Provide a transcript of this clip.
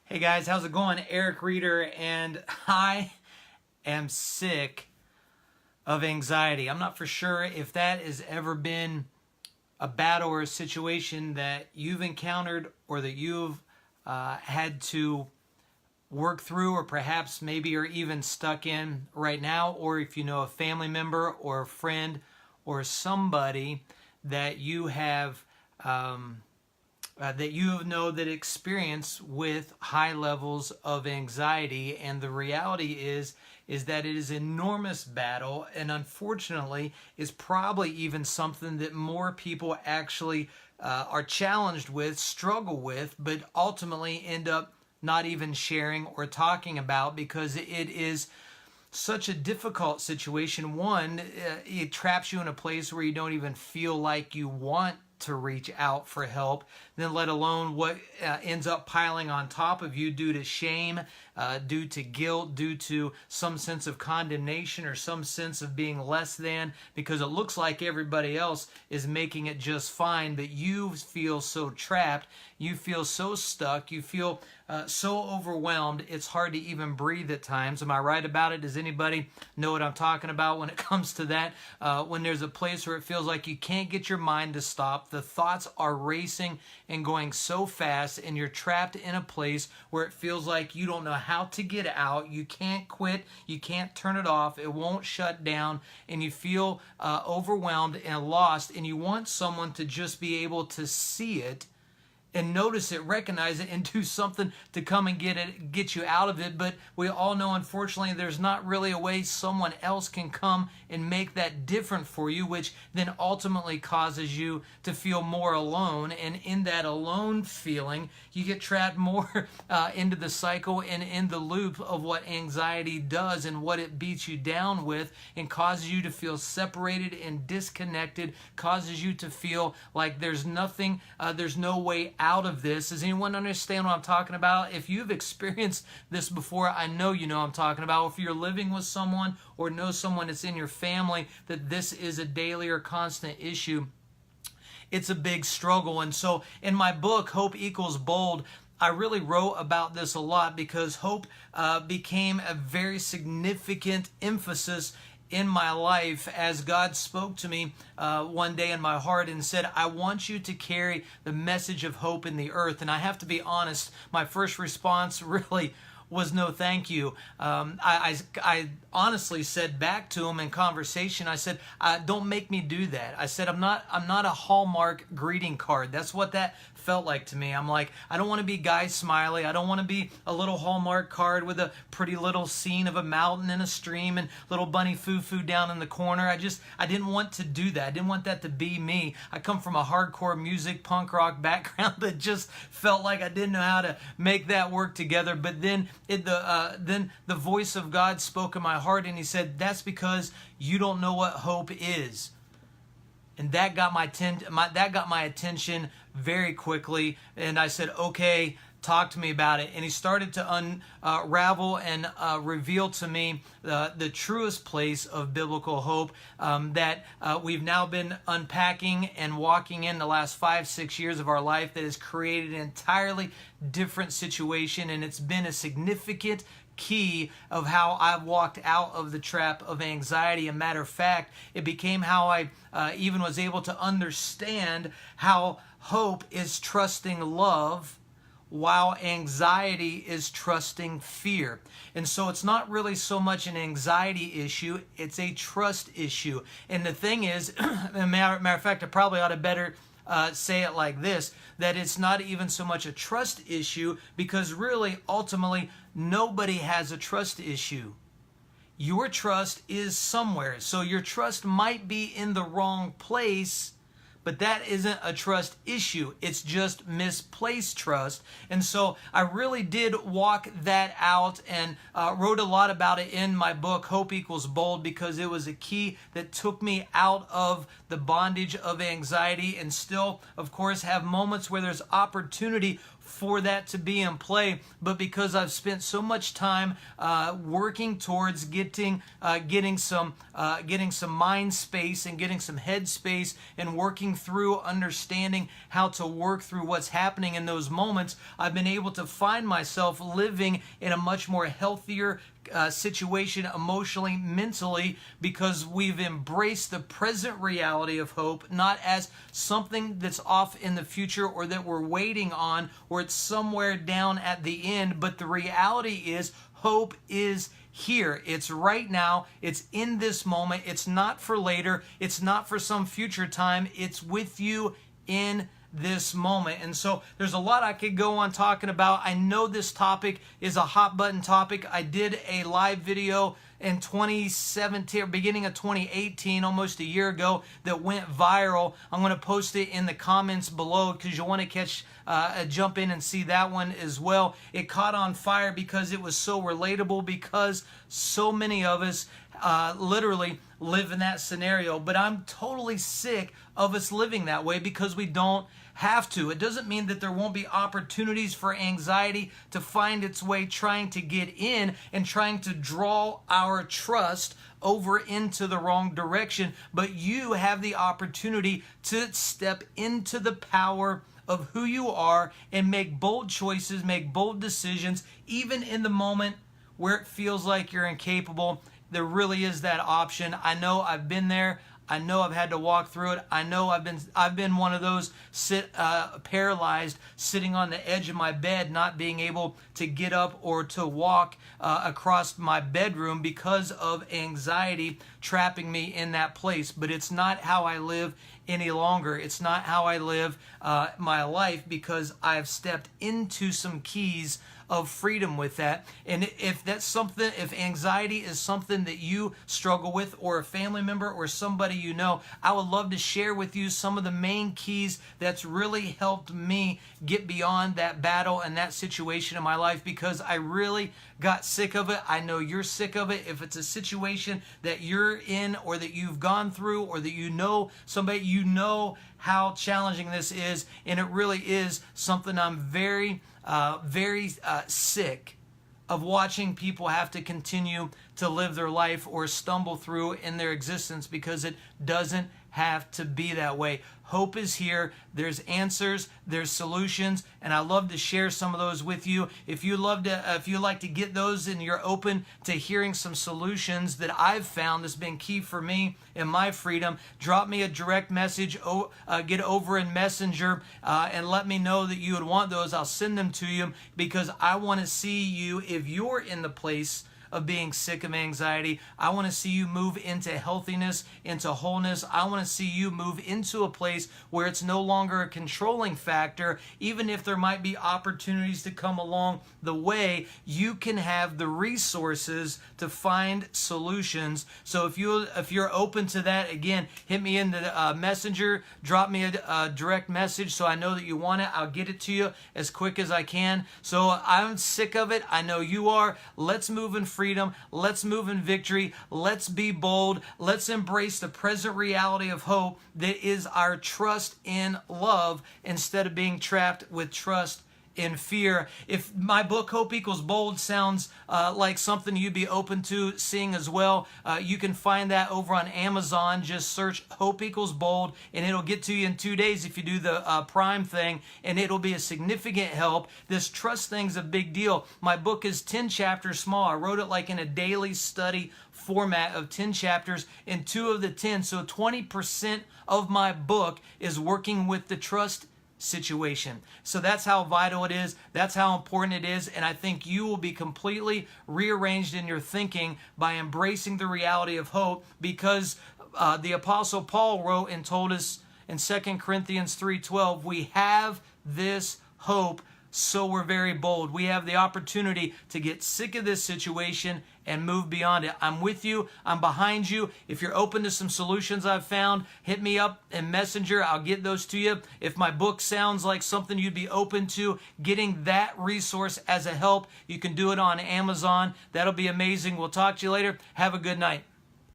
Hey guys, how's it going? Eric Reeder, and I am sick of anxiety. I'm not for sure if that has ever been a battle or a situation that you've encountered or that you've had to work through, or perhaps maybe you're even stuck in right now, or if you know a family member or a friend or somebody that you have that you know that experience with high levels of anxiety. And the reality is that it is an enormous battle, and unfortunately is probably even something that more people actually are challenged with, struggle with, but ultimately end up not even sharing or talking about, because it is such a difficult situation. One, it traps you in a place where you don't even feel like you want to reach out for help, then let alone what ends up piling on top of you due to shame, due to guilt, due to some sense of condemnation or some sense of being less than, because it looks like everybody else is making it just fine, but you feel so trapped, you feel so stuck, you feel so overwhelmed, it's hard to even breathe at times. Am I right about it? Does anybody know what I'm talking about when it comes to that? When there's a place where it feels like you can't get your mind to stop, the thoughts are racing and going so fast, and you're trapped in a place where it feels like you don't know how to get out, you can't quit, you can't turn it off, it won't shut down, and you feel overwhelmed and lost, and you want someone to just be able to see it and notice it, recognize it, and do something to come and get you out of it. But we all know, unfortunately, there's not really a way someone else can come and make that different for you, which then ultimately causes you to feel more alone. And in that alone feeling, you get trapped more into the cycle and in the loop of what anxiety does and what it beats you down with, and causes you to feel separated and disconnected, causes you to feel like there's nothing, there's no way out of this. Does anyone understand what I'm talking about? If you've experienced this before, I know you know what I'm talking about. If you're living with someone or know someone that's in your family that this is a daily or constant issue, it's a big struggle. And so in my book, Hope Equals Bold, I really wrote about this a lot, because hope became a very significant emphasis in my life as God spoke to me one day in my heart and said, I want you to carry the message of hope in the earth. And I have to be honest, my first response really was no thank you. I honestly said back to him in conversation, I said, don't make me do that. I said, I'm not a Hallmark greeting card. That's what that felt like to me. I'm like, I don't want to be Guy Smiley. I don't want to be a little Hallmark card with a pretty little scene of a mountain and a stream and little bunny foo-foo down in the corner. I didn't want to do that. I didn't want that to be me. I come from a hardcore music, punk rock background that just felt like I didn't know how to make that work together. But then the voice of God spoke in my heart, and he said, that's because you don't know what hope is. And that got my attention very quickly. And I said, okay, talk to me about it. And he started to unravel and reveal to me the truest place of biblical hope that we've now been unpacking and walking in the last 5-6 years of our life, that has created an entirely different situation. And it's been a significant key of how I've walked out of the trap of anxiety. A matter of fact, it became how I even was able to understand how hope is trusting love, while anxiety is trusting fear. And so it's not really so much an anxiety issue, it's a trust issue. And the thing is, matter of fact, I probably ought to better say it like this, that it's not even so much a trust issue, because really, ultimately, nobody has a trust issue. Your trust is somewhere. So your trust might be in the wrong place, but that isn't a trust issue. It's just misplaced trust. And so I really did walk that out and wrote a lot about it in my book, Hope Equals Bold, because it was a key that took me out of the bondage of anxiety, and still, of course, have moments where there's opportunity for that to be in play, but because I've spent so much time working towards getting some mind space and getting some head space and working through understanding how to work through what's happening in those moments, I've been able to find myself living in a much more healthier situation emotionally, mentally, because we've embraced the present reality of hope, not as something that's off in the future or that we're waiting on or it's somewhere down at the end, but the reality is hope is here. It's right now. It's in this moment. It's not for later. It's not for some future time. It's with you in this moment. And so there's a lot I could go on talking about. I know this topic is a hot button topic. I did a live video in 2017 or beginning of 2018, almost a year ago, that went viral. I'm going to post it in the comments below because you'll want to jump in and see that one as well. It caught on fire because it was so relatable, because so many of us literally live in that scenario. But I'm totally sick of us living that way because we don't have to. It doesn't mean that there won't be opportunities for anxiety to find its way trying to get in and trying to draw our trust over into the wrong direction. But you have the opportunity to step into the power of who you are and make bold choices, make bold decisions, even in the moment where it feels like you're incapable. There really is that option. I know I've been there. I know I've had to walk through it. I know I've been one of those paralyzed, sitting on the edge of my bed, not being able to get up or to walk across my bedroom because of anxiety trapping me in that place. But it's not how I live any longer. It's not how I live my life, because I've stepped into some keys of freedom with that. And if that's something, if anxiety is something that you struggle with, or a family member or somebody you know, I would love to share with you some of the main keys that's really helped me get beyond that battle and that situation in my life, because I really got sick of it. I know you're sick of it. If it's a situation that you're in or that you've gone through, or that you know somebody, you know how challenging this is, and it really is something I'm very sick of watching people have to continue to live their life or stumble through in their existence, because it doesn't have to be that way. Hope is here. There's answers, there's solutions, and I love to share some of those with you. If you like to get those and you're open to hearing some solutions that I've found that's been key for me in my freedom, drop me a direct message, get over in Messenger, and let me know that you would want those. I'll send them to you, because I want to see you, if you're in the place of being sick of anxiety, I want to see you move into healthiness, into wholeness. I want to see you move into a place where it's no longer a controlling factor. Even if there might be opportunities to come along the way, you can have the resources to find solutions. So if you're open to that, again, hit me in the Messenger, drop me a direct message so I know that you want it. I'll get it to you as quick as I can. So I'm sick of it. I know you are. Let's move in freedom. Let's move in victory. Let's be bold. Let's embrace the present reality of hope that is our trust in love, instead of being trapped with trust in fear. If my book, Hope Equals Bold, sounds like something you'd be open to seeing as well, you can find that over on Amazon. Just search Hope Equals Bold, and it'll get to you in 2 days if you do the Prime thing, and it'll be a significant help. This trust thing's a big deal. My book is 10 chapters small. I wrote it like in a daily study format of 10 chapters, and 2 of the 10, so 20% of my book is working with the trust situation. So that's how vital it is. That's how important it is. And I think you will be completely rearranged in your thinking by embracing the reality of hope, because the Apostle Paul wrote and told us in 2 Corinthians 3:12, we have this hope, so we're very bold. We have the opportunity to get sick of this situation and move beyond it. I'm with you. I'm behind you. If you're open to some solutions I've found, hit me up in Messenger. I'll get those to you. If my book sounds like something you'd be open to getting that resource as a help, you can do it on Amazon. That'll be amazing. We'll talk to you later. Have a good night.